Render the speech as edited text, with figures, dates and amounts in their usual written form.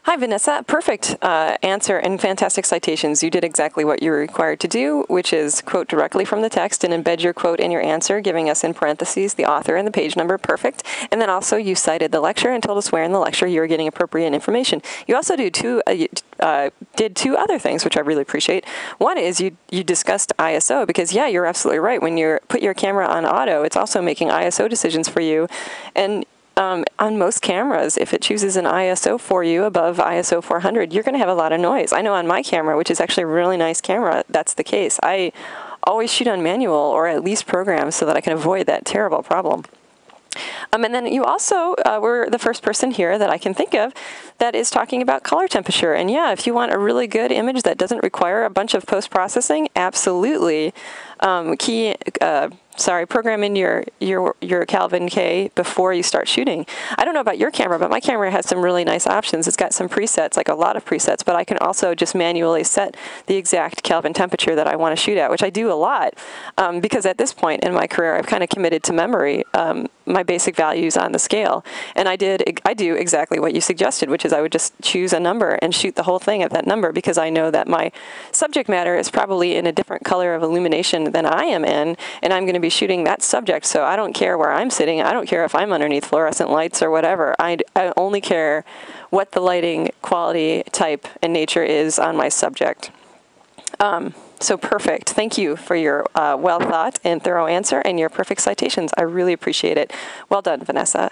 Hi, Vanessa. Perfect answer and fantastic citations. You did exactly what you were required to do, which is quote directly from the text and embed your quote in your answer, giving us in parentheses the author and the page number. Perfect. And then also you cited the lecture and told us where in the lecture you were getting appropriate information. You also did two other things, which I really appreciate. One is you discussed ISO because, yeah, you're absolutely right. When you put your camera on auto, it's also making ISO decisions for you. And on most cameras, if it chooses an ISO for you above ISO 400, you're going to have a lot of noise. I know on my camera, which is actually a really nice camera, that's the case. I always shoot on manual or at least program so that I can avoid that terrible problem. And then you also were the first person here that I can think of that is talking about color temperature. And yeah, if you want a really good image that doesn't require a bunch of post-processing, absolutely. Program in your Kelvin K before you start shooting. I don't know about your camera, but my camera has some really nice options. It's got some presets, like a lot of presets, but I can also just manually set the exact Kelvin temperature that I want to shoot at, which I do a lot because at this point in my career, I've kind of committed to memory my basic values on the scale. And I do exactly what you suggested, which is I would just choose a number and shoot the whole thing at that number because I know that my subject matter is probably in a different color of illumination than I am in, and I'm going to be shooting that subject, so I don't care where I'm sitting. I don't care if I'm underneath fluorescent lights or whatever. I only care what the lighting quality, type, and nature is on my subject. So perfect. Thank you for your well thought and thorough answer and your perfect citations. I really appreciate it. Well done, Vanessa.